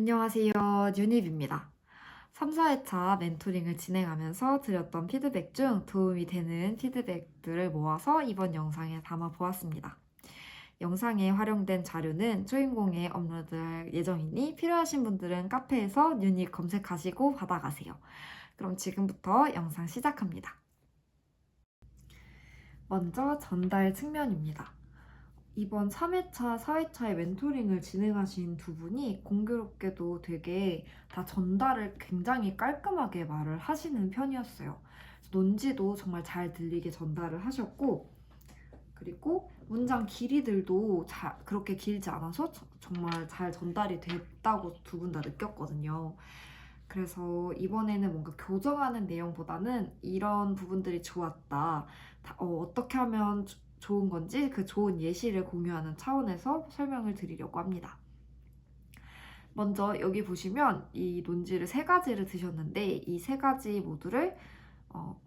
안녕하세요. 유닙입니다. 3, 4회차 멘토링을 진행하면서 드렸던 피드백 중 도움이 되는 피드백들을 모아서 이번 영상에 담아 보았습니다. 영상에 활용된 자료는 초인공에 업로드할 예정이니 필요하신 분들은 카페에서 유닙 검색하시고 받아가세요. 그럼 지금부터 영상 시작합니다. 먼저 전달 측면입니다. 이번 3회차, 4회차의 멘토링을 진행하신 두 분이 공교롭게도 되게 다 전달을 굉장히 깔끔하게 말을 하시는 편이었어요. 논지도 정말 잘 들리게 전달을 하셨고, 그리고 문장 길이들도 그렇게 길지 않아서 정말 잘 전달이 됐다고 두 분 다 느꼈거든요. 그래서 이번에는 뭔가 교정하는 내용보다는 이런 부분들이 좋았다. 어떻게 하면 좋은 건지 그 좋은 예시를 공유하는 차원에서 설명을 드리려고 합니다. 먼저 여기 보시면 이 논지를 세 가지를 드셨는데 이 세 가지 모두를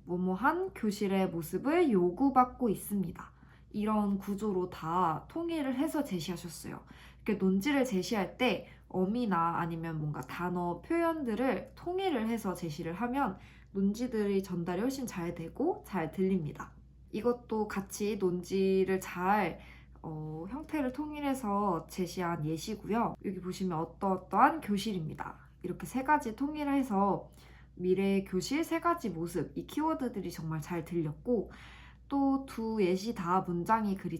뭐뭐한 교실의 모습을 요구받고 있습니다. 이런 구조로 다 통일을 해서 제시하셨어요. 이렇게 논지를 제시할 때 어미나 아니면 뭔가 단어, 표현들을 통일을 해서 제시를 하면 논지들이 전달이 훨씬 잘 되고 잘 들립니다. 이것도 같이 논지를 잘 형태를 통일해서 제시한 예시고요. 여기 보시면 어떠한 교실입니다. 이렇게 세 가지 통일해서 미래의 교실 세 가지 모습, 이 키워드들이 정말 잘 들렸고, 또 두 예시 다 문장이 그리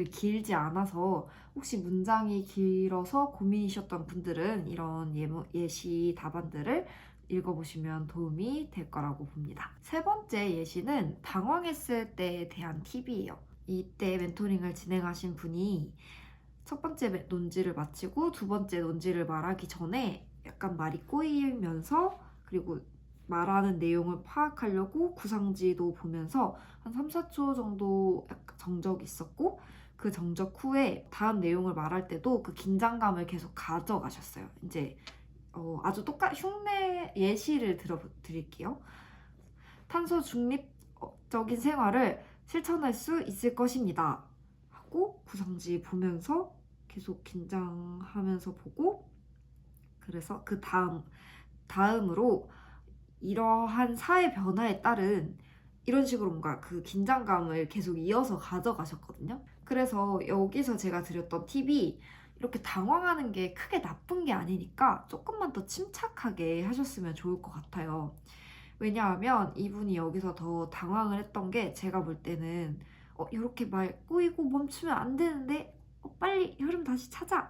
길지 않아서 혹시 문장이 길어서 고민이셨던 분들은 이런 예시 답안들을 읽어보시면 도움이 될 거라고 봅니다. 세 번째 예시는 당황했을 때에 대한 팁이에요. 이때 멘토링을 진행하신 분이 첫 번째 논지를 마치고 두 번째 논지를 말하기 전에 약간 말이 꼬이면서 그리고 말하는 내용을 파악하려고 구상지도 보면서 한 3, 4초 정도 약간 정적이 있었고 그 정적 후에 다음 내용을 말할 때도 그 긴장감을 계속 가져가셨어요. 이제 아주 흉내 예시를 들어드릴게요. 탄소 중립적인 생활을 실천할 수 있을 것입니다. 하고 구성지 보면서 계속 긴장하면서 보고 그래서 그 다음으로 이러한 사회 변화에 따른 이런 식으로 뭔가 그 긴장감을 계속 이어서 가져가셨거든요. 그래서 여기서 제가 드렸던 팁이 이렇게 당황하는 게 크게 나쁜 게 아니니까 조금만 더 침착하게 하셨으면 좋을 것 같아요. 왜냐하면 이분이 여기서 더 당황을 했던 게 제가 볼 때는 이렇게 말 꼬이고 멈추면 안 되는데 빨리 흐름 다시 찾아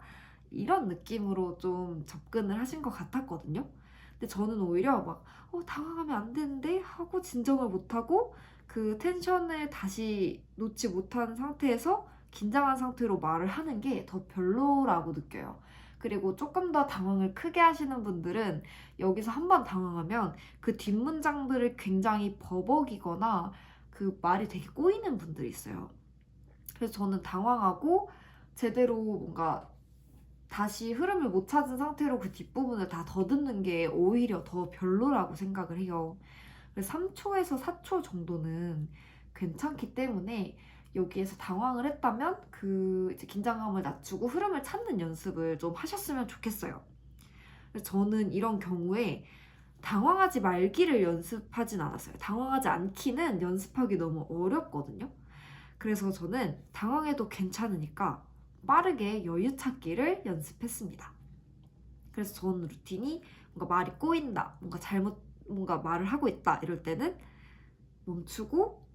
이런 느낌으로 좀 접근을 하신 것 같았거든요. 근데 저는 오히려 막 당황하면 안 되는데 하고 진정을 못하고 그 텐션을 다시 놓지 못한 상태에서 긴장한 상태로 말을 하는 게 더 별로라고 느껴요. 그리고 조금 더 당황을 크게 하시는 분들은 여기서 한 번 당황하면 그 뒷문장들을 굉장히 버벅이거나 그 말이 되게 꼬이는 분들이 있어요. 그래서 저는 당황하고 제대로 뭔가 다시 흐름을 못 찾은 상태로 그 뒷부분을 다 더듬는 게 오히려 더 별로라고 생각을 해요. 그래서 3초에서 4초 정도는 괜찮기 때문에 여기에서 당황을 했다면 그 이제 긴장감을 낮추고 흐름을 찾는 연습을 좀 하셨으면 좋겠어요. 그래서 저는 이런 경우에 당황하지 말기를 연습하진 않았어요. 당황하지 않기는 연습하기 너무 어렵거든요. 그래서 저는 당황해도 괜찮으니까 빠르게 여유 찾기를 연습했습니다. 그래서 저는 루틴이 뭔가 말이 꼬인다, 뭔가 말을 하고 있다 이럴 때는 멈추고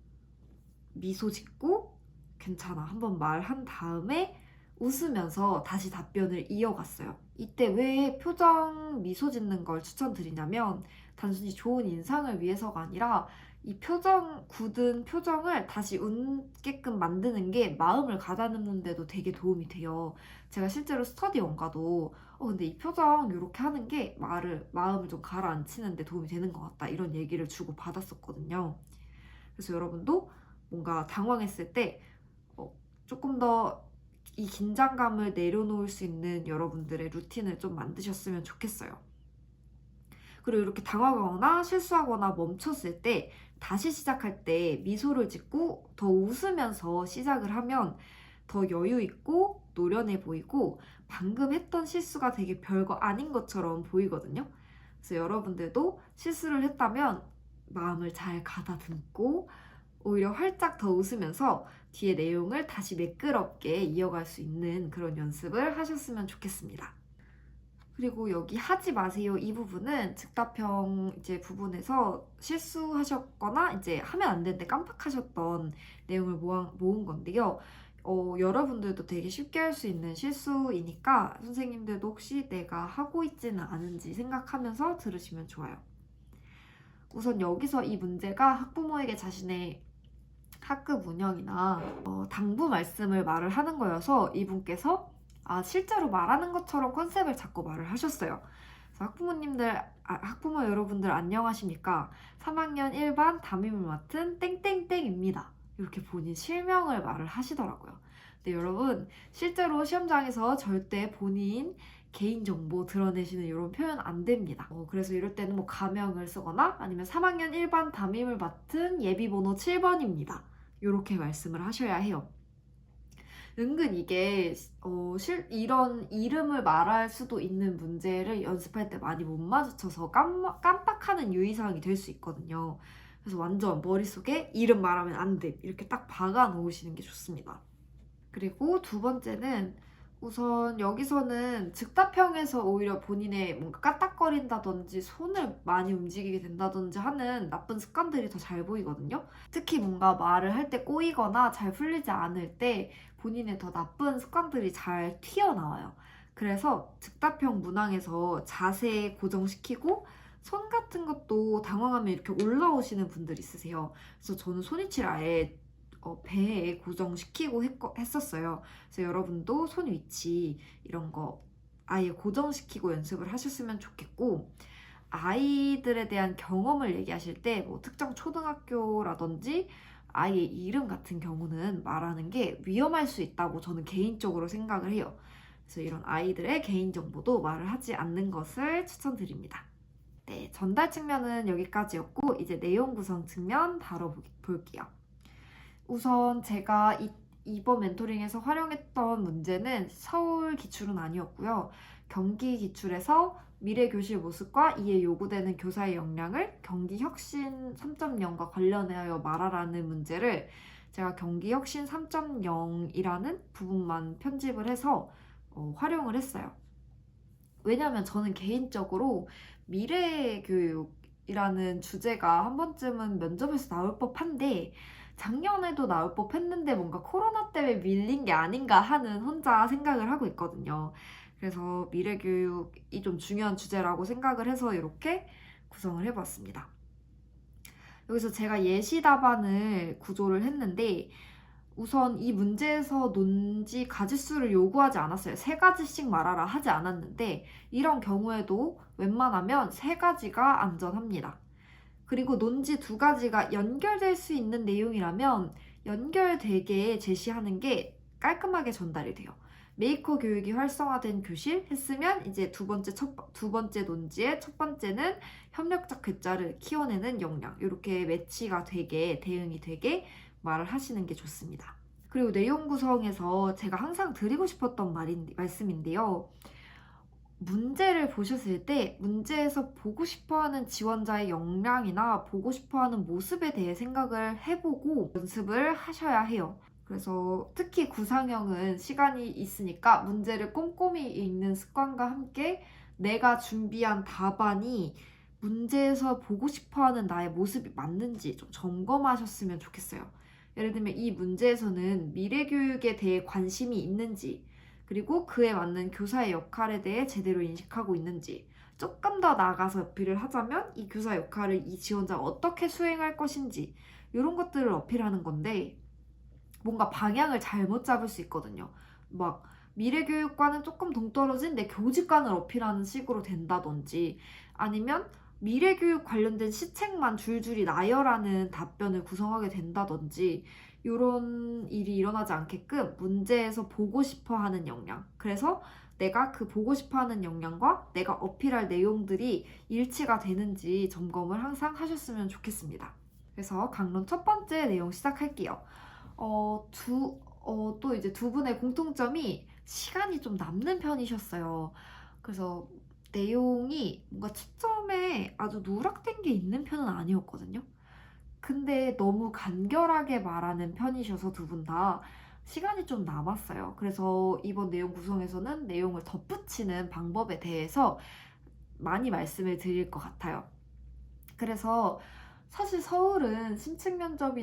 미소 짓고 괜찮아 한번 말한 다음에 웃으면서 다시 답변을 이어갔어요. 이때 왜 표정 미소 짓는 걸 추천드리냐면 단순히 좋은 인상을 위해서가 아니라 이 굳은 표정을 다시 웃게끔 만드는 게 마음을 가다듬는 데도 되게 도움이 돼요. 제가 실제로 스터디 원가도 근데 이 표정 이렇게 하는 게 마음을 좀 가라앉히는 데 도움이 되는 것 같다 이런 얘기를 주고 받았었거든요. 그래서 여러분도 뭔가 당황했을 때 조금 더 이 긴장감을 내려놓을 수 있는 여러분들의 루틴을 좀 만드셨으면 좋겠어요. 그리고 이렇게 당황하거나 실수하거나 멈췄을 때 다시 시작할 때 미소를 짓고 더 웃으면서 시작을 하면 더 여유 있고 노련해 보이고 방금 했던 실수가 되게 별거 아닌 것처럼 보이거든요. 그래서 여러분들도 실수를 했다면 마음을 잘 가다듬고 오히려 활짝 더 웃으면서 뒤에 내용을 다시 매끄럽게 이어갈 수 있는 그런 연습을 하셨으면 좋겠습니다. 그리고 여기 하지 마세요 이 부분은 즉답형 이제 부분에서 실수하셨거나 이제 하면 안 되는데 깜빡하셨던 내용을 모은 건데요. 여러분들도 되게 쉽게 할 수 있는 실수이니까 선생님들도 혹시 내가 하고 있지는 않은지 생각하면서 들으시면 좋아요. 우선 여기서 이 문제가 학부모에게 자신의 학급 운영이나 당부 말씀을 말을 하는 거여서 이분께서 실제로 말하는 것처럼 컨셉을 잡고 말을 하셨어요. 그래서 학부모 여러분들 안녕하십니까? 3학년 1반 담임을 맡은 땡땡땡입니다. 이렇게 본인 실명을 말을 하시더라고요. 근데 여러분 실제로 시험장에서 절대 본인 개인정보 드러내시는 이런 표현 안 됩니다. 그래서 이럴 때는 뭐 가명을 쓰거나 아니면 3학년 1반 담임을 맡은 예비번호 7번입니다. 이렇게 말씀을 하셔야 해요. 은근 이게 이런 이름을 말할 수도 있는 문제를 연습할 때 많이 못 마주쳐서 깜빡하는 유의사항이 될 수 있거든요. 그래서 완전 머릿속에 이름 말하면 안 돼. 이렇게 딱 박아 놓으시는 게 좋습니다. 그리고 두 번째는 우선 여기서는 즉답형에서 오히려 본인의 뭔가 까딱거린다든지 손을 많이 움직이게 된다든지 하는 나쁜 습관들이 더 잘 보이거든요. 특히 뭔가 말을 할 때 꼬이거나 잘 풀리지 않을 때 본인의 더 나쁜 습관들이 잘 튀어나와요. 그래서 즉답형 문항에서 자세 고정시키고 손 같은 것도 당황하면 이렇게 올라오시는 분들 있으세요. 그래서 저는 손위치를 아예 배에 고정시키고 했었어요. 그래서 여러분도 손 위치 이런 거 아예 고정시키고 연습을 하셨으면 좋겠고, 아이들에 대한 경험을 얘기하실 때 뭐 특정 초등학교라든지 아이의 이름 같은 경우는 말하는 게 위험할 수 있다고 저는 개인적으로 생각을 해요. 그래서 이런 아이들의 개인정보도 말을 하지 않는 것을 추천드립니다. 네, 전달 측면은 여기까지였고 이제 내용 구성 측면 다뤄볼게요. 우선 제가 이번 멘토링에서 활용했던 문제는 서울 기출은 아니었고요. 경기 기출에서 미래교실 모습과 이에 요구되는 교사의 역량을 경기혁신 3.0과 관련하여 말하라는 문제를 제가 경기혁신 3.0이라는 부분만 편집을 해서 활용을 했어요. 왜냐하면 저는 개인적으로 미래교육이라는 주제가 한 번쯤은 면접에서 나올 법한데 작년에도 나올 법했는데 뭔가 코로나 때문에 밀린 게 아닌가 하는 혼자 생각을 하고 있거든요. 그래서 미래교육이 좀 중요한 주제라고 생각을 해서 이렇게 구성을 해봤습니다. 여기서 제가 예시 답안을 구조를 했는데 우선 이 문제에서 논지 가지수를 요구하지 않았어요. 3가지씩 말하라 하지 않았는데 이런 경우에도 웬만하면 3가지가 안전합니다. 그리고 논지 2가지가 연결될 수 있는 내용이라면 연결되게 제시하는 게 깔끔하게 전달이 돼요. 메이커 교육이 활성화된 교실 했으면 이제 두 번째 논지의 첫 번째는 협력적 글자를 키워내는 역량, 이렇게 매치가 되게 대응이 되게 말을 하시는 게 좋습니다. 그리고 내용 구성에서 제가 항상 드리고 싶었던 말씀인데요. 문제를 보셨을 때 문제에서 보고 싶어하는 지원자의 역량이나 보고 싶어하는 모습에 대해 생각을 해보고 연습을 하셔야 해요. 그래서 특히 구상형은 시간이 있으니까 문제를 꼼꼼히 읽는 습관과 함께 내가 준비한 답안이 문제에서 보고 싶어하는 나의 모습이 맞는지 좀 점검하셨으면 좋겠어요. 예를 들면 이 문제에서는 미래교육에 대해 관심이 있는지, 그리고 그에 맞는 교사의 역할에 대해 제대로 인식하고 있는지, 조금 더 나아가서 어필을 하자면 이 교사 역할을 이 지원자가 어떻게 수행할 것인지, 이런 것들을 어필하는 건데 뭔가 방향을 잘못 잡을 수 있거든요. 막 미래교육과는 조금 동떨어진 내 교직관을 어필하는 식으로 된다든지, 아니면 미래교육 관련된 시책만 줄줄이 나열하는 답변을 구성하게 된다든지, 이런 일이 일어나지 않게끔 문제에서 보고 싶어 하는 역량, 그래서 내가 그 보고 싶어 하는 역량과 내가 어필할 내용들이 일치가 되는지 점검을 항상 하셨으면 좋겠습니다. 그래서 강론 첫 번째 내용 시작할게요. 또 이제 두 분의 공통점이 시간이 좀 남는 편이셨어요. 그래서 내용이 뭔가 초점에 아주 누락된 게 있는 편은 아니었거든요. 근데 너무 간결하게 말하는 편이셔서 두 분 다 시간이 좀 남았어요. 그래서 이번 내용 구성에서는 내용을 덧붙이는 방법에 대해서 많이 말씀을 드릴 것 같아요. 그래서 사실 서울은 신층 면접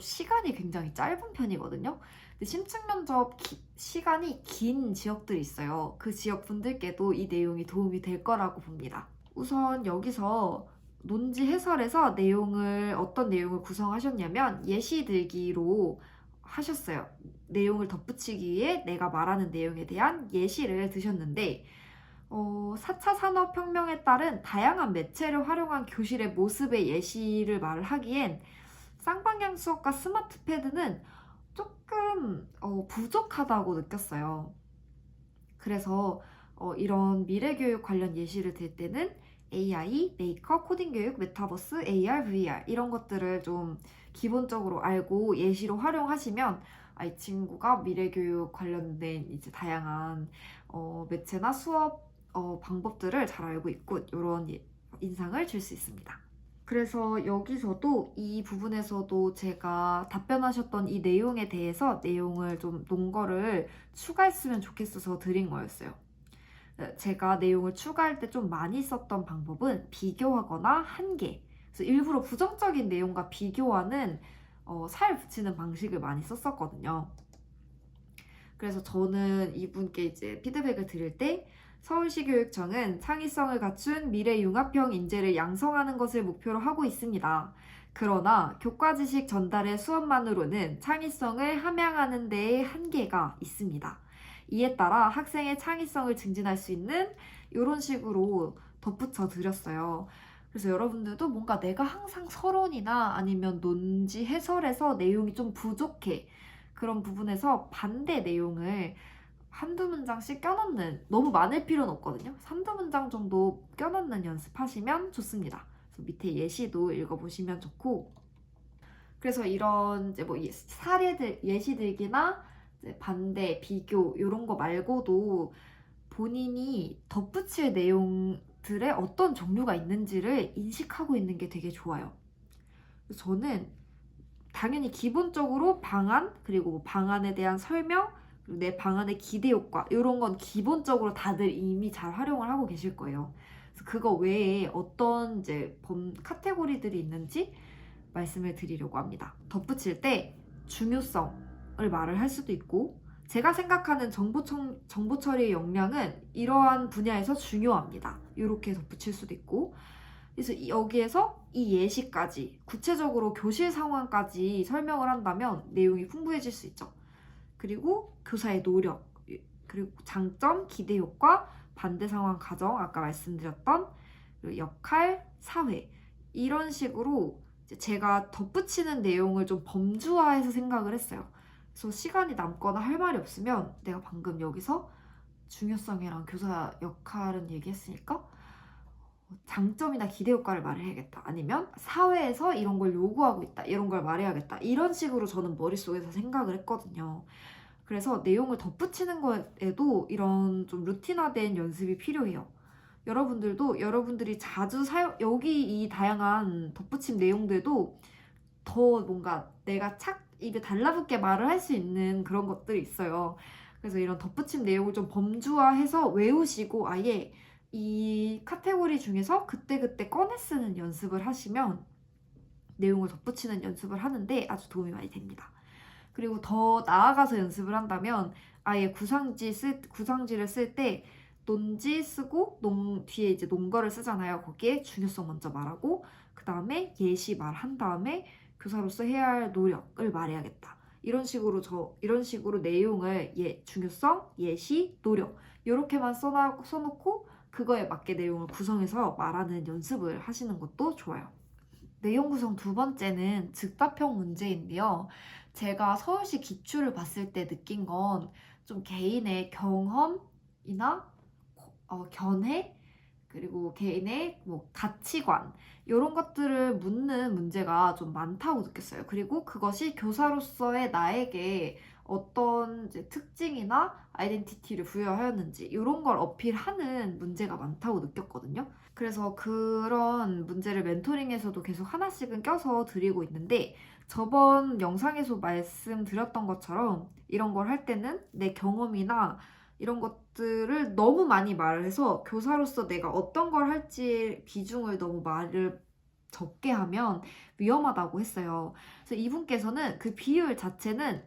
시간이 굉장히 짧은 편이거든요. 근데 신층 면접 시간이 긴 지역들이 있어요. 그 지역 분들께도 이 내용이 도움이 될 거라고 봅니다. 우선 여기서 논지 해설에서 어떤 내용을 구성하셨냐면 예시 들기로 하셨어요. 내용을 덧붙이기 위해 내가 말하는 내용에 대한 예시를 드셨는데 4차 산업혁명에 따른 다양한 매체를 활용한 교실의 모습의 예시를 말을 하기엔 쌍방향 수업과 스마트 패드는 조금 부족하다고 느꼈어요. 그래서 이런 미래교육 관련 예시를 들 때는 AI, 메이커, 코딩 교육, 메타버스, AR, VR 이런 것들을 좀 기본적으로 알고 예시로 활용하시면 이 친구가 미래교육 관련된 이제 다양한 매체나 수업 방법들을 잘 알고 있고 이런 인상을 줄 수 있습니다. 그래서 여기서도 이 부분에서도 제가 답변하셨던 이 내용에 대해서 내용을 좀 논거를 추가했으면 좋겠어서 드린 거였어요. 제가 내용을 추가할 때 좀 많이 썼던 방법은 비교하거나 한계. 그래서 일부러 부정적인 내용과 비교하는 살 붙이는 방식을 많이 썼었거든요. 그래서 저는 이분께 이제 피드백을 드릴 때 서울시 교육청은 창의성을 갖춘 미래 융합형 인재를 양성하는 것을 목표로 하고 있습니다. 그러나 교과 지식 전달의 수업만으로는 창의성을 함양하는 데에 한계가 있습니다. 이에 따라 학생의 창의성을 증진할 수 있는 이런 식으로 덧붙여 드렸어요. 그래서 여러분들도 뭔가 내가 항상 서론이나 아니면 논지 해설에서 내용이 좀 부족해. 그런 부분에서 반대 내용을 한두 문장씩 껴넣는, 너무 많을 필요는 없거든요. 한두 문장 정도 껴넣는 연습하시면 좋습니다. 그래서 밑에 예시도 읽어보시면 좋고, 그래서 이런 이제 뭐 사례들, 예시 들기나 이제 반대, 비교 이런 거 말고도 본인이 덧붙일 내용들의 어떤 종류가 있는지를 인식하고 있는 게 되게 좋아요. 저는 당연히 기본적으로 방안, 그리고 뭐 방안에 대한 설명, 그리고 내 방안의 기대 효과 이런 건 기본적으로 다들 이미 잘 활용을 하고 계실 거예요. 그래서 그거 외에 어떤 이제 카테고리들이 있는지 말씀을 드리려고 합니다. 덧붙일 때 중요성을 말을 할 수도 있고, 제가 생각하는 정보 처리의 역량은 이러한 분야에서 중요합니다. 이렇게 덧붙일 수도 있고, 그래서 여기에서 이 예시까지 구체적으로 교실 상황까지 설명을 한다면 내용이 풍부해질 수 있죠. 그리고 교사의 노력, 그리고 장점, 기대 효과, 반대 상황 가정, 아까 말씀드렸던 역할, 사회 이런 식으로 제가 덧붙이는 내용을 좀 범주화해서 생각을 했어요. 그래서 시간이 남거나 할 말이 없으면 내가 방금 여기서 중요성이랑 교사 역할은 얘기했으니까 장점이나 기대 효과를 말해야겠다. 아니면 사회에서 이런 걸 요구하고 있다. 이런 걸 말해야겠다. 이런 식으로 저는 머릿속에서 생각을 했거든요. 그래서 내용을 덧붙이는 거에도 이런 좀 루틴화된 연습이 필요해요. 여러분들도 여러분들이 자주 여기 이 다양한 덧붙임 내용들도 더 뭔가 내가 입에 달라붙게 말을 할 수 있는 그런 것들이 있어요. 그래서 이런 덧붙임 내용을 좀 범주화해서 외우시고 아예 이 카테고리 중에서 그때그때 꺼내 쓰는 연습을 하시면 내용을 덧붙이는 연습을 하는데 아주 도움이 많이 됩니다. 그리고 더 나아가서 연습을 한다면 아예 구상지를 쓸 때 논지 쓰고 뒤에 이제 논거를 쓰잖아요. 거기에 중요성 먼저 말하고 그 다음에 예시 말한 다음에 교사로서 해야 할 노력을 말해야겠다. 이런 식으로 내용을 중요성, 예시, 노력 이렇게만 써놓고 그거에 맞게 내용을 구성해서 말하는 연습을 하시는 것도 좋아요. 내용 구성 두 번째는 즉답형 문제인데요. 제가 서울시 기출을 봤을 때 느낀 건 좀 개인의 경험이나 견해, 그리고 개인의 뭐 가치관 이런 것들을 묻는 문제가 좀 많다고 느꼈어요. 그리고 그것이 교사로서의 나에게 어떤 이제 특징이나 아이덴티티를 부여하였는지 이런 걸 어필하는 문제가 많다고 느꼈거든요. 그래서 그런 문제를 멘토링에서도 계속 하나씩은 껴서 드리고 있는데 저번 영상에서 말씀드렸던 것처럼 이런 걸 할 때는 내 경험이나 이런 것들을 너무 많이 말을 해서 교사로서 내가 어떤 걸 할지 비중을 너무 말을 적게 하면 위험하다고 했어요. 그래서 이분께서는 그 비율 자체는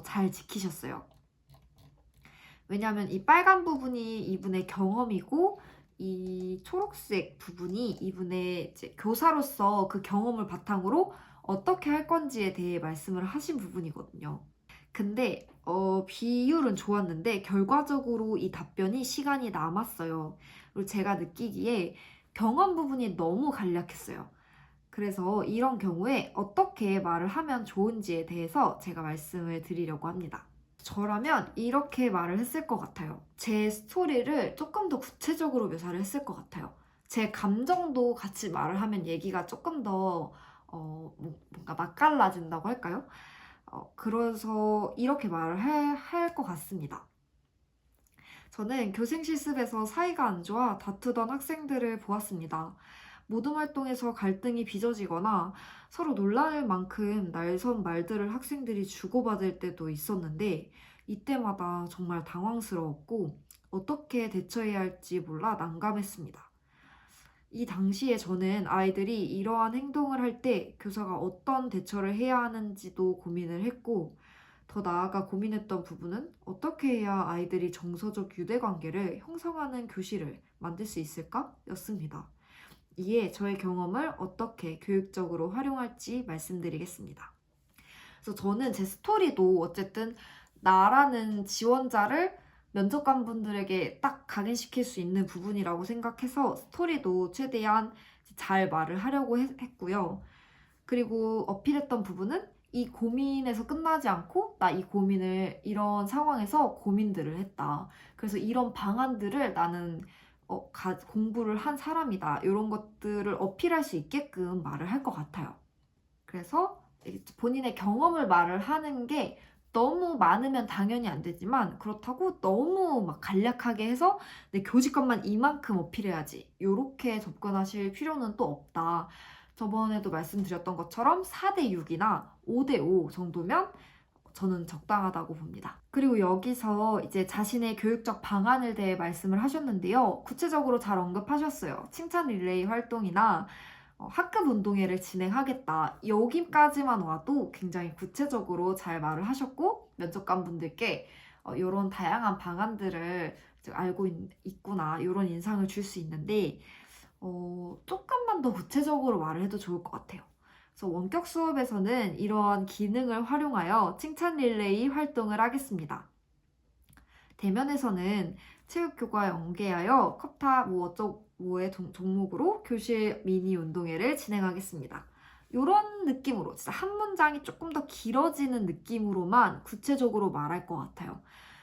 잘 지키셨어요. 왜냐하면 이 빨간 부분이 이분의 경험이고 이 초록색 부분이 이분의 이제 교사로서 그 경험을 바탕으로 어떻게 할 건지에 대해 말씀을 하신 부분이거든요. 근데 비율은 좋았는데 결과적으로 이 답변이 시간이 남았어요. 그리고 제가 느끼기에 경험 부분이 너무 간략했어요. 그래서 이런 경우에 어떻게 말을 하면 좋은지에 대해서 제가 말씀을 드리려고 합니다. 저라면 이렇게 말을 했을 것 같아요. 제 스토리를 조금 더 구체적으로 묘사를 했을 것 같아요. 제 감정도 같이 말을 하면 얘기가 조금 더 뭔가 맛깔나진다고 할까요? 그래서 이렇게 말을 할 것 같습니다. 저는 교생 실습에서 사이가 안 좋아 다투던 학생들을 보았습니다. 모든 활동에서 갈등이 빚어지거나 서로 놀랄 만큼 날선 말들을 학생들이 주고받을 때도 있었는데 이때마다 정말 당황스러웠고 어떻게 대처해야 할지 몰라 난감했습니다. 이 당시에 저는 아이들이 이러한 행동을 할 때 교사가 어떤 대처를 해야 하는지도 고민을 했고 더 나아가 고민했던 부분은 어떻게 해야 아이들이 정서적 유대관계를 형성하는 교실을 만들 수 있을까? 였습니다. 이에 저의 경험을 어떻게 교육적으로 활용할지 말씀드리겠습니다. 그래서 저는 제 스토리도 어쨌든 나라는 지원자를 면접관분들에게 딱 각인시킬 수 있는 부분이라고 생각해서 스토리도 최대한 잘 말을 하려고 했고요. 그리고 어필했던 부분은 이 고민에서 끝나지 않고 나 이 고민을 이런 상황에서 고민들을 했다. 그래서 이런 방안들을 나는 공부를 한 사람이다. 이런 것들을 어필할 수 있게끔 말을 할 것 같아요. 그래서 본인의 경험을 말을 하는 게 너무 많으면 당연히 안 되지만 그렇다고 너무 막 간략하게 해서 내 교직관만 이만큼 어필해야지 이렇게 접근하실 필요는 또 없다. 저번에도 말씀드렸던 것처럼 4대 6이나 5대 5 정도면 저는 적당하다고 봅니다. 그리고 여기서 이제 자신의 교육적 방안을 대해 말씀을 하셨는데요. 구체적으로 잘 언급하셨어요. 칭찬 릴레이 활동이나 학급 운동회를 진행하겠다. 여기까지만 와도 굉장히 구체적으로 잘 말을 하셨고 면접관 분들께 이런 다양한 방안들을 알고 있구나 이런 인상을 줄 수 있는데 조금만 더 구체적으로 말을 해도 좋을 것 같아요. 그래서 원격 수업에서는 이러한 기능을 활용하여 칭찬 릴레이 활동을 하겠습니다. 대면에서는 체육교과 연계하여 컵타 뭐 어쩌고의 종목으로 교실 미니 운동회를 진행하겠습니다. 이런 느낌으로 진짜 한 문장이 조금 더 길어지는 느낌으로만 구체적으로 말할 것 같아요.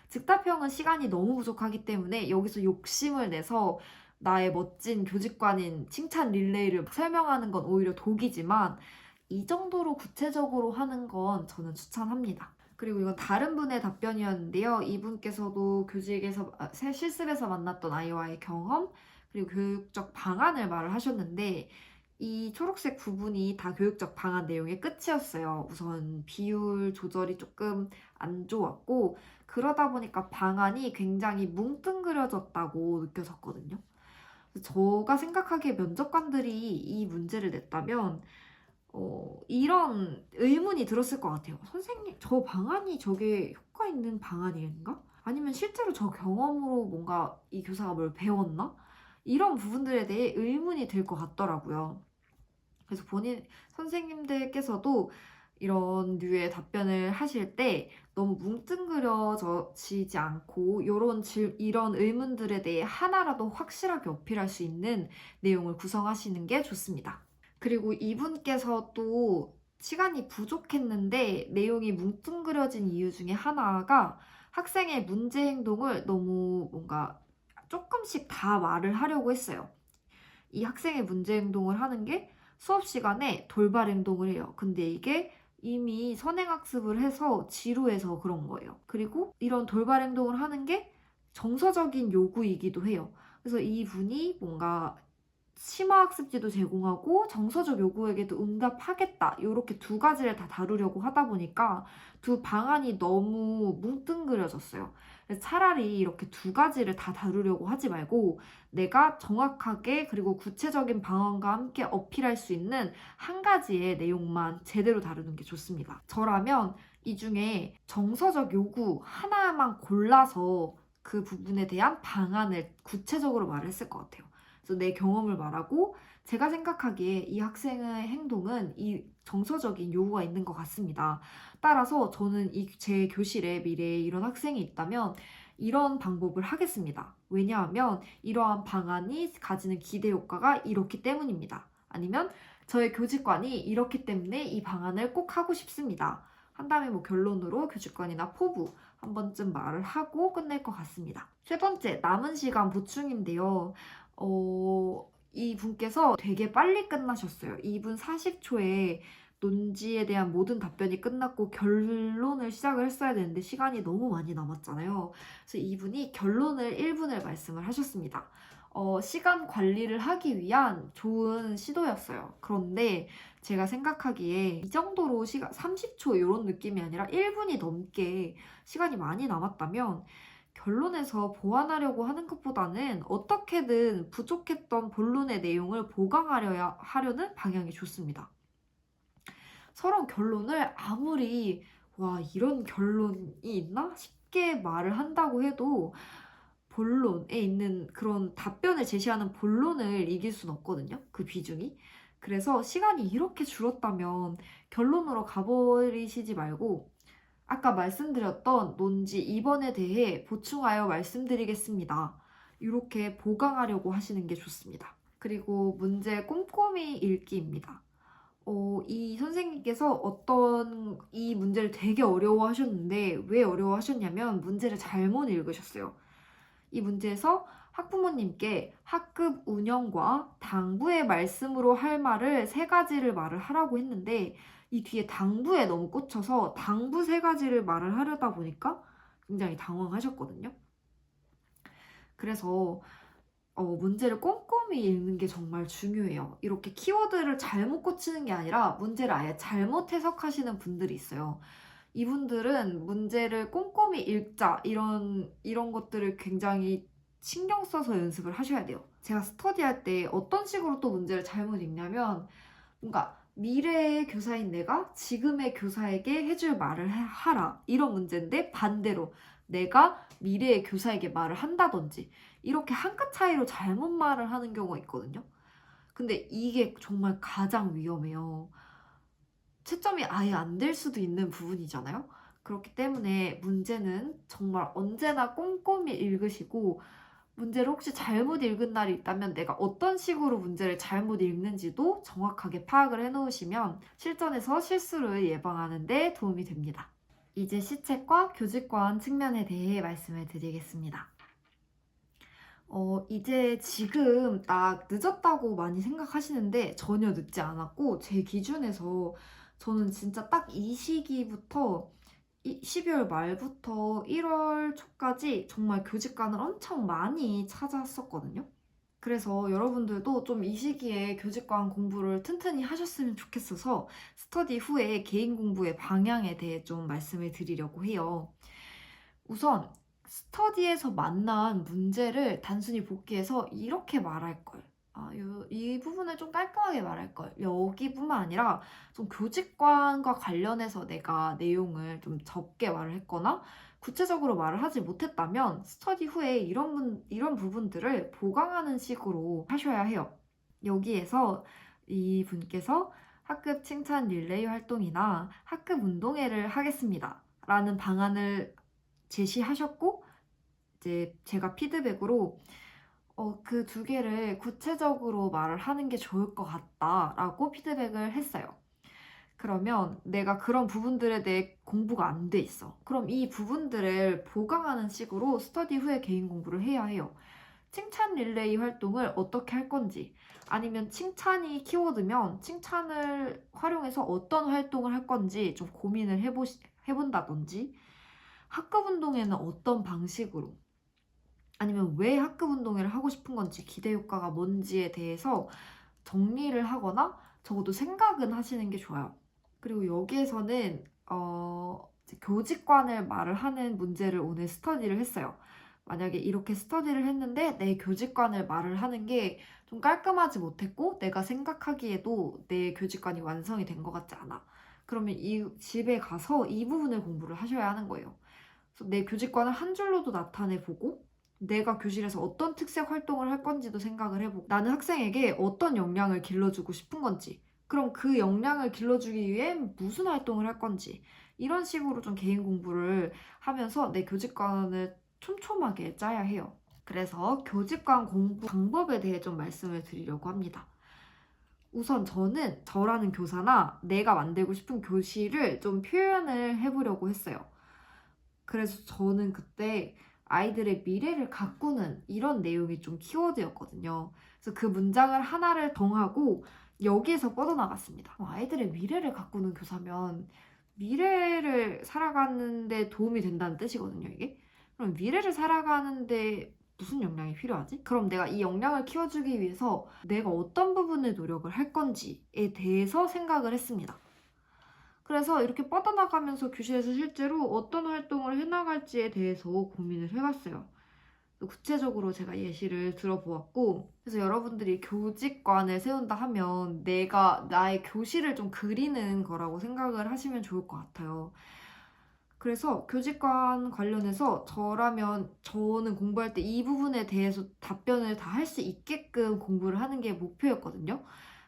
즉답형은 시간이 너무 부족하기 때문에 여기서 욕심을 내서 나의 멋진 교직관인 칭찬 릴레이를 설명하는 건 오히려 독이지만 이 정도로 구체적으로 하는 건 저는 추천합니다. 그리고 이건 다른 분의 답변이었는데요. 이분께서도 실습에서 만났던 아이와의 경험, 그리고 교육적 방안을 말을 하셨는데 이 초록색 부분이 다 교육적 방안 내용의 끝이었어요. 우선 비율 조절이 조금 안 좋았고 그러다 보니까 방안이 굉장히 뭉뚱그려졌다고 느껴졌거든요. 제가 생각하기에 면접관들이 이 문제를 냈다면 이런 의문이 들었을 것 같아요. 선생님, 저 방안이 저게 효과 있는 방안인가? 아니면 실제로 저 경험으로 뭔가 이 교사가 뭘 배웠나? 이런 부분들에 대해 의문이 들 것 같더라고요. 그래서 선생님들께서도 이런 류의 답변을 하실 때 너무 뭉뚱그려지지 않고 이런 의문들에 대해 하나라도 확실하게 어필할 수 있는 내용을 구성하시는 게 좋습니다. 그리고 이분께서도 시간이 부족했는데 내용이 뭉뚱그려진 이유 중에 하나가 학생의 문제 행동을 너무 뭔가 조금씩 다 말을 하려고 했어요. 이 학생의 문제 행동을 하는 게 수업 시간에 돌발 행동을 해요. 근데 이게 이미 선행학습을 해서 지루해서 그런 거예요. 그리고 이런 돌발 행동을 하는 게 정서적인 요구이기도 해요. 그래서 이분이 뭔가 심화학습지도 제공하고 정서적 요구에게도 응답하겠다. 이렇게 두 가지를 다 다루려고 하다 보니까 두 방안이 너무 뭉뚱그려졌어요. 그래서 차라리 이렇게 두 가지를 다 다루려고 하지 말고 내가 정확하게 그리고 구체적인 방안과 함께 어필할 수 있는 한 가지의 내용만 제대로 다루는 게 좋습니다. 저라면 이 중에 정서적 요구 하나만 골라서 그 부분에 대한 방안을 구체적으로 말을 했을 것 같아요. 그래서 내 경험을 말하고 제가 생각하기에 이 학생의 행동은 이 정서적인 요구가 있는 것 같습니다. 따라서 저는 제 교실에 미래에 이런 학생이 있다면 이런 방법을 하겠습니다. 왜냐하면 이러한 방안이 가지는 기대 효과가 이렇기 때문입니다. 아니면 저의 교직관이 이렇기 때문에 이 방안을 꼭 하고 싶습니다. 한 다음에 뭐 결론으로 교직관이나 포부 한 번쯤 말을 하고 끝낼 것 같습니다. 세 번째, 남은 시간 보충인데요. 이분께서 되게 빨리 끝나셨어요. 2분 40초에 논지에 대한 모든 답변이 끝났고 결론을 시작을 했어야 되는데 시간이 너무 많이 남았잖아요. 그래서 이분이 결론을 1분을 말씀을 하셨습니다. 시간 관리를 하기 위한 좋은 시도였어요. 그런데 제가 생각하기에 이 정도로 시간 30초 이런 느낌이 아니라 1분이 넘게 시간이 많이 남았다면 결론에서 보완하려고 하는 것보다는 어떻게든 부족했던 본론의 내용을 하려는 방향이 좋습니다. 서론 결론을 아무리 이런 결론이 있나 싶게 말을 한다고 해도 본론에 있는 그런 답변을 제시하는 본론을 이길 순 없거든요. 그 비중이. 그래서 시간이 이렇게 줄었다면 결론으로 가버리시지 말고 아까 말씀드렸던 논지 2번에 대해 보충하여 말씀드리겠습니다. 이렇게 보강하려고 하시는 게 좋습니다. 그리고 문제 꼼꼼히 읽기입니다. 이 선생님께서 이 문제를 되게 어려워하셨는데 왜 어려워하셨냐면 문제를 잘못 읽으셨어요. 이 문제에서 학부모님께 학급 운영과 당부의 말씀으로 할 말을 세 가지를 말을 하라고 했는데 이 뒤에 당부에 너무 꽂혀서 당부 세 가지를 말을 하려다 보니까 굉장히 당황하셨거든요. 그래서 문제를 꼼꼼히 읽는 게 정말 중요해요. 이렇게 키워드를 잘못 꽂히는 게 아니라 문제를 아예 잘못 해석하시는 분들이 있어요. 이분들은 문제를 꼼꼼히 읽자 이런 것들을 굉장히 신경 써서 연습을 하셔야 돼요. 제가 스터디할 때 어떤 식으로 또 문제를 잘못 읽냐면 뭔가 미래의 교사인 내가 지금의 교사에게 해줄 말을 하라 이런 문제인데 반대로 내가 미래의 교사에게 말을 한다든지 이렇게 한 끗 차이로 잘못 말을 하는 경우가 있거든요. 근데 이게 정말 가장 위험해요. 채점이 아예 안 될 수도 있는 부분이잖아요. 그렇기 때문에 문제는 정말 언제나 꼼꼼히 읽으시고 문제를 혹시 잘못 읽은 날이 있다면 내가 어떤 식으로 문제를 잘못 읽는지도 정확하게 파악을 해놓으시면 실전에서 실수를 예방하는 데 도움이 됩니다. 이제 시책과 교직관 측면에 대해 말씀을 드리겠습니다. 이제 지금 딱 늦었다고 많이 생각하시는데 전혀 늦지 않았고 제 기준에서 저는 진짜 딱 이 시기부터 12월 말부터 1월 초까지 정말 교직관을 엄청 많이 찾았었거든요. 그래서 여러분들도 좀 이 시기에 교직관 공부를 튼튼히 하셨으면 좋겠어서 스터디 후에 개인 공부의 방향에 대해 좀 말씀을 드리려고 해요. 우선 스터디에서 만난 문제를 단순히 복기해서 이렇게 말할 걸. 이 부분을 좀 깔끔하게 말할 걸. 여기뿐만 아니라 좀 교직관과 관련해서 내가 내용을 좀 적게 말을 했거나 구체적으로 말을 하지 못했다면 스터디 후에 이런 부분들을 보강하는 식으로 하셔야 해요. 여기에서 이 분께서 학급 칭찬 릴레이 활동이나 학급 운동회를 하겠습니다. 라는 방안을 제시하셨고 이제 제가 피드백으로 그 두 개를 구체적으로 말을 하는 게 좋을 것 같다라고 피드백을 했어요. 그러면 내가 그런 부분들에 대해 공부가 안 돼 있어. 그럼 이 부분들을 보강하는 식으로 스터디 후에 개인 공부를 해야 해요. 칭찬 릴레이 활동을 어떻게 할 건지, 아니면 칭찬이 키워드면 칭찬을 활용해서 어떤 활동을 할 건지 좀 고민을 해본다든지, 학급 운동회는 어떤 방식으로, 아니면 왜 학급 운동회를 하고 싶은 건지, 기대 효과가 뭔지에 대해서 정리를 하거나 적어도 생각은 하시는 게 좋아요. 그리고 여기에서는 이제 교직관을 말을 하는 문제를 오늘 스터디를 했어요. 만약에 이렇게 스터디를 했는데 내 교직관을 말을 하는 게 좀 깔끔하지 못했고 내가 생각하기에도 내 교직관이 완성이 된 것 같지 않아. 그러면 이 집에 가서 이 부분을 공부를 하셔야 하는 거예요. 그래서 내 교직관을 한 줄로도 나타내보고 내가 교실에서 어떤 특색 활동을 할 건지도 생각을 해보고 나는 학생에게 어떤 역량을 길러주고 싶은 건지, 그럼 그 역량을 길러주기 위해 무슨 활동을 할 건지, 이런 식으로 좀 개인 공부를 하면서 내 교직관을 촘촘하게 짜야 해요. 그래서 교직관 공부 방법에 대해 좀 말씀을 드리려고 합니다. 우선 저는 저라는 교사나 내가 만들고 싶은 교실을 좀 표현을 해보려고 했어요. 그래서 저는 그때 아이들의 미래를 가꾸는 이런 내용이 좀 키워드였거든요. 그래서 그 문장을 하나를 정하고 여기에서 뻗어나갔습니다. 아이들의 미래를 가꾸는 교사면 미래를 살아가는 데 도움이 된다는 뜻이거든요, 이게. 그럼 미래를 살아가는데 무슨 역량이 필요하지? 그럼 내가 이 역량을 키워주기 위해서 내가 어떤 부분을 노력을 할 건지에 대해서 생각을 했습니다. 그래서 이렇게 뻗어나가면서 교실에서 실제로 어떤 활동을 해나갈지에 대해서 고민을 해봤어요. 구체적으로 제가 예시를 들어보았고, 그래서 여러분들이 교직관을 세운다 하면 내가 나의 교실을 좀 그리는 거라고 생각을 하시면 좋을 것 같아요. 그래서 교직관 관련해서 저는 공부할 때 이 부분에 대해서 답변을 다 할 수 있게끔 공부를 하는 게 목표였거든요.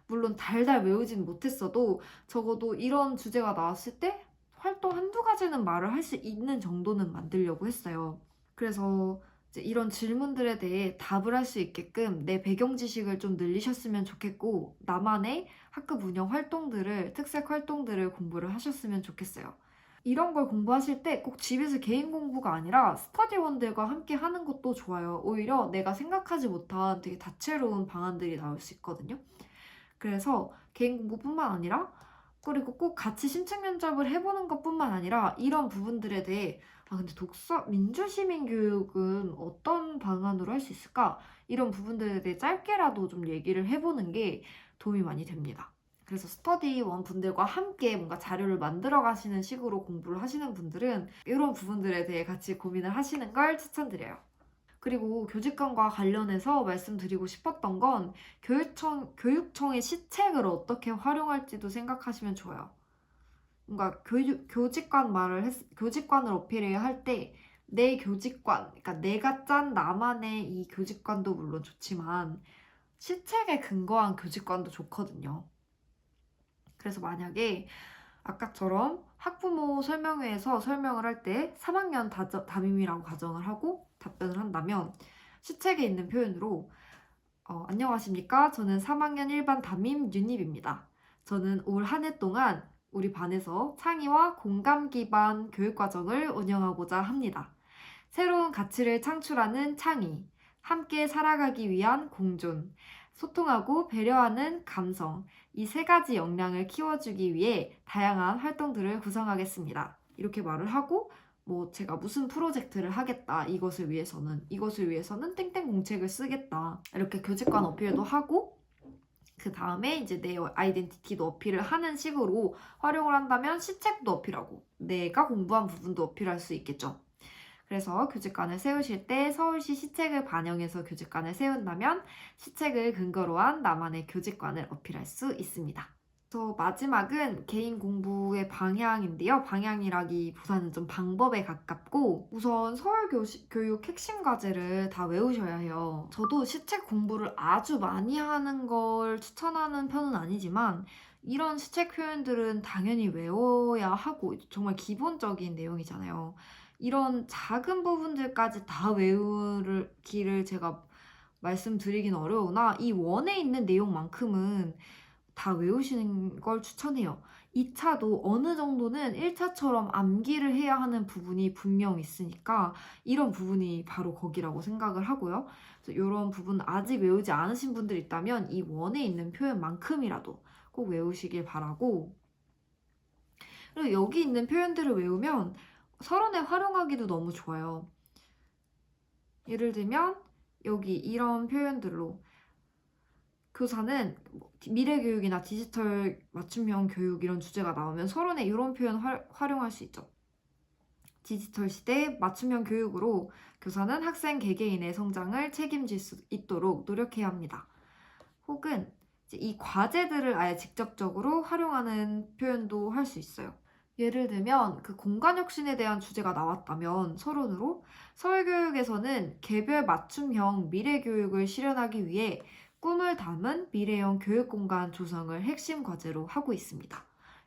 물론 달달 외우진 못했어도 적어도 이런 주제가 나왔을 때 활동 한두 가지는 말을 할 수 있는 정도는 만들려고 했어요. 그래서 이제 이런 질문들에 대해 답을 할 수 있게끔 내 배경 지식을 좀 늘리셨으면 좋겠고, 나만의 학급 운영 활동들을, 특색 활동들을 공부를 하셨으면 좋겠어요. 이런 걸 공부하실 때 꼭 집에서 개인 공부가 아니라 스터디원들과 함께 하는 것도 좋아요. 오히려 내가 생각하지 못한 되게 다채로운 방안들이 나올 수 있거든요. 그래서 개인 공부뿐만 아니라, 그리고 꼭 같이 심층 면접을 해보는 것뿐만 아니라 이런 부분들에 대해 근데 민주시민 교육은 어떤 방안으로 할 수 있을까? 이런 부분들에 대해 짧게라도 좀 얘기를 해보는 게 도움이 많이 됩니다. 그래서 스터디원 분들과 함께 뭔가 자료를 만들어 가시는 식으로 공부를 하시는 분들은 이런 부분들에 대해 같이 고민을 하시는 걸 추천드려요. 그리고 교직관과 관련해서 말씀드리고 싶었던 건 교육청의 시책을 어떻게 활용할지도 생각하시면 좋아요. 뭔가 교직관을 어필해야 할 때 내 교직관, 그러니까 내가 짠 나만의 이 교직관도 물론 좋지만 시책에 근거한 교직관도 좋거든요. 그래서 만약에 아까처럼 학부모 설명회에서 설명을 할 때 3학년 담임이라고 가정을 하고 답변을 한다면 시책에 있는 표현으로 안녕하십니까? 저는 3학년 1반 담임 윤입입니다. 저는 올 한 해 동안 우리 반에서 창의와 공감 기반 교육과정을 운영하고자 합니다. 새로운 가치를 창출하는 창의, 함께 살아가기 위한 공존, 소통하고 배려하는 감성, 이 세 가지 역량을 키워주기 위해 다양한 활동들을 구성하겠습니다. 이렇게 말을 하고 제가 무슨 프로젝트를 하겠다, 이것을 위해서는 땡땡 공책을 쓰겠다, 이렇게 교직관 어필도 하고 그 다음에 이제 내 아이덴티티도 어필을 하는 식으로 활용을 한다면 시책도 어필하고 내가 공부한 부분도 어필할 수 있겠죠. 그래서 교직관을 세우실 때 서울시 시책을 반영해서 교직관을 세운다면 시책을 근거로 한 나만의 교직관을 어필할 수 있습니다. 그래서 마지막은 개인 공부의 방향인데요. 방향이라기보다는 좀 방법에 가깝고, 우선 서울교육 핵심 과제를 다 외우셔야 해요. 저도 시책 공부를 아주 많이 하는 걸 추천하는 편은 아니지만 이런 시책 표현들은 당연히 외워야 하고 정말 기본적인 내용이잖아요. 이런 작은 부분들까지 다 외우기를 제가 말씀드리긴 어려우나 이 원에 있는 내용만큼은 다 외우시는 걸 추천해요. 2차도 어느 정도는 1차처럼 암기를 해야 하는 부분이 분명 있으니까 이런 부분이 바로 거기라고 생각을 하고요. 그래서 이런 부분 아직 외우지 않으신 분들 있다면 이 원에 있는 표현만큼이라도 꼭 외우시길 바라고, 그리고 여기 있는 표현들을 외우면 서론에 활용하기도 너무 좋아요. 예를 들면 여기 이런 표현들로 교사는 미래교육이나 디지털 맞춤형 교육 이런 주제가 나오면 서론에 이런 표현 활용할 수 있죠. 디지털 시대 맞춤형 교육으로 교사는 학생 개개인의 성장을 책임질 수 있도록 노력해야 합니다. 혹은 이제 이 과제들을 아예 직접적으로 활용하는 표현도 할 수 있어요. 예를 들면 그 공간혁신에 대한 주제가 나왔다면 서론으로 서울교육에서는 개별 맞춤형 미래교육을 실현하기 위해 꿈을 담은 미래형 교육공간 조성을 핵심 과제로 하고 있습니다.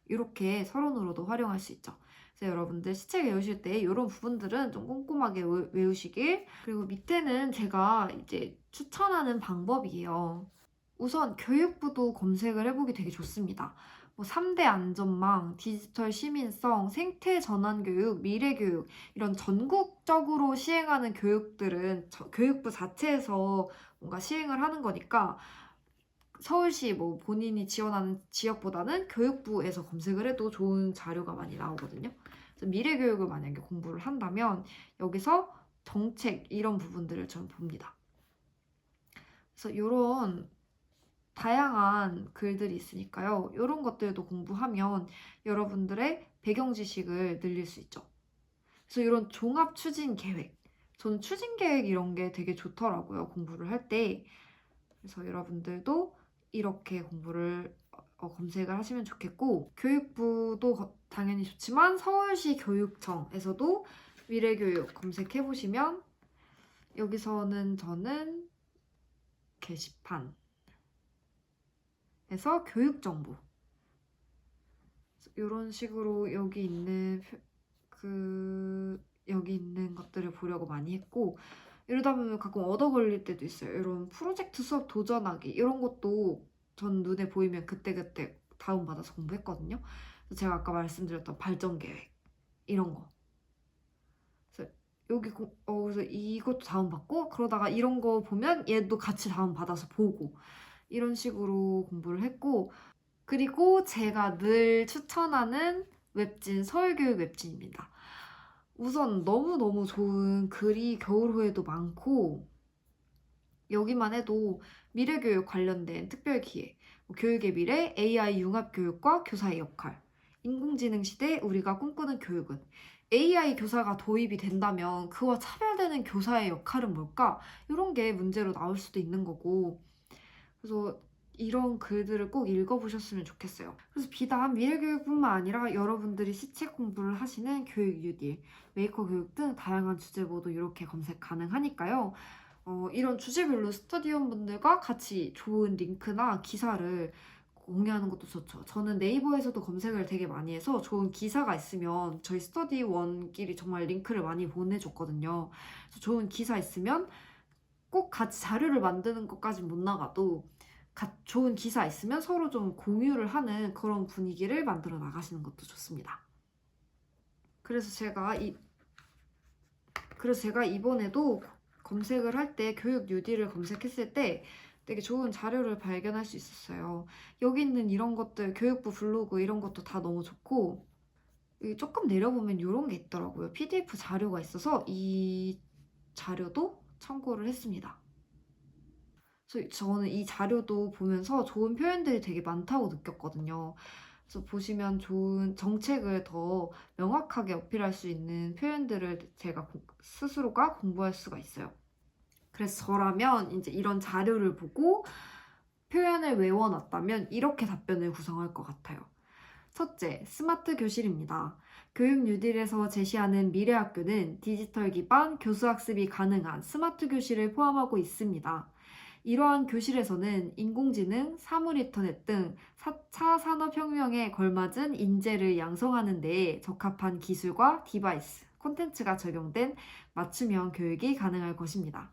이렇게 서론으로도 활용할 수 있죠. 그래서 여러분들 시책 외우실 때 이런 부분들은 좀 꼼꼼하게 외우시길. 그리고 밑에는 제가 이제 추천하는 방법이에요. 우선 교육부도 검색을 해보기 되게 좋습니다. 3대 안전망, 디지털 시민성, 생태 전환 교육, 미래 교육 이런 전국적으로 시행하는 교육들은 교육부 자체에서 뭔가 시행을 하는 거니까 서울시 본인이 지원하는 지역보다는 교육부에서 검색을 해도 좋은 자료가 많이 나오거든요. 그래서 미래 교육을 만약에 공부를 한다면 여기서 정책 이런 부분들을 좀 봅니다. 그래서 이런 다양한 글들이 있으니까요. 이런 것들도 공부하면 여러분들의 배경 지식을 늘릴 수 있죠. 그래서 이런 종합 추진 계획. 저는 추진 계획 이런 게 되게 좋더라고요. 공부를 할 때. 그래서 여러분들도 이렇게 공부를 검색을 하시면 좋겠고, 교육부도 당연히 좋지만 서울시 교육청에서도 미래교육 검색해 보시면 여기서는 저는 게시판 에서 교육정보 이런 식으로 여기 있는 여기 있는 것들을 보려고 많이 했고, 이러다 보면 가끔 얻어 걸릴 때도 있어요. 이런 프로젝트 수업 도전하기 이런 것도 전 눈에 보이면 그때그때 다운받아서 공부했거든요. 그래서 제가 아까 말씀드렸던 발전계획 이런 거. 그래서 그래서 이것도 다운받고, 그러다가 이런 거 보면 얘도 같이 다운받아서 보고 이런 식으로 공부를 했고, 그리고 제가 늘 추천하는 웹진 서울교육 웹진입니다. 우선 너무너무 좋은 글이 겨울호에도 많고, 여기만 해도 미래교육 관련된 특별 기획, 교육의 미래, AI 융합교육과 교사의 역할, 인공지능 시대 우리가 꿈꾸는 교육은, AI 교사가 도입이 된다면 그와 차별되는 교사의 역할은 뭘까? 이런 게 문제로 나올 수도 있는 거고, 그래서 이런 글들을 꼭 읽어보셨으면 좋겠어요. 그래서 비단 미래교육뿐만 아니라 여러분들이 시책 공부를 하시는 교육 뉴딜, 메이커 교육 등 다양한 주제보도 이렇게 검색 가능하니까요. 이런 주제별로 스터디원분들과 같이 좋은 링크나 기사를 공유하는 것도 좋죠. 저는 네이버에서도 검색을 되게 많이 해서 좋은 기사가 있으면 저희 스터디원끼리 정말 링크를 많이 보내줬거든요. 그래서 좋은 기사 있으면 꼭 같이 자료를 만드는 것까진 못 나가도 좋은 기사 있으면 서로 좀 공유를 하는 그런 분위기를 만들어 나가시는 것도 좋습니다. 그래서 제가 이번에도 검색을 할 때 교육 뉴딜을 검색했을 때 되게 좋은 자료를 발견할 수 있었어요. 여기 있는 이런 것들, 교육부 블로그 이런 것도 다 너무 좋고, 여기 조금 내려보면 이런 게 있더라고요. PDF 자료가 있어서 이 자료도 참고를 했습니다. 그래서 저는 이 자료도 보면서 좋은 표현들이 되게 많다고 느꼈거든요. 그래서 보시면 좋은 정책을 더 명확하게 어필할 수 있는 표현들을 제가 스스로가 공부할 수가 있어요. 그래서 저라면 이제 이런 자료를 보고 표현을 외워놨다면 이렇게 답변을 구성할 것 같아요. 첫째, 스마트 교실입니다. 교육 뉴딜에서 제시하는 미래 학교는 디지털 기반 교수학습이 가능한 스마트 교실을 포함하고 있습니다. 이러한 교실에서는 인공지능, 사물인터넷 등 4차 산업혁명에 걸맞은 인재를 양성하는 데에 적합한 기술과 디바이스, 콘텐츠가 적용된 맞춤형 교육이 가능할 것입니다.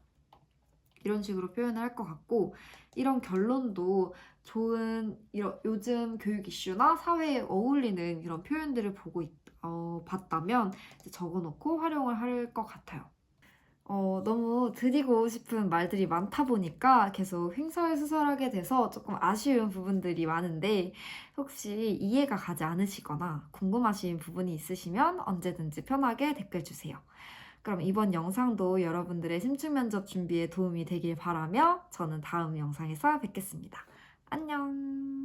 이런 식으로 표현을 할 것 같고, 이런 결론도 좋은 요즘 교육 이슈나 사회에 어울리는 이런 표현들을 봤다면 이제 적어놓고 활용을 할 것 같아요. 너무 드리고 싶은 말들이 많다 보니까 계속 횡설수설하게 돼서 조금 아쉬운 부분들이 많은데, 혹시 이해가 가지 않으시거나 궁금하신 부분이 있으시면 언제든지 편하게 댓글 주세요. 그럼 이번 영상도 여러분들의 심층 면접 준비에 도움이 되길 바라며 저는 다음 영상에서 뵙겠습니다. 안녕!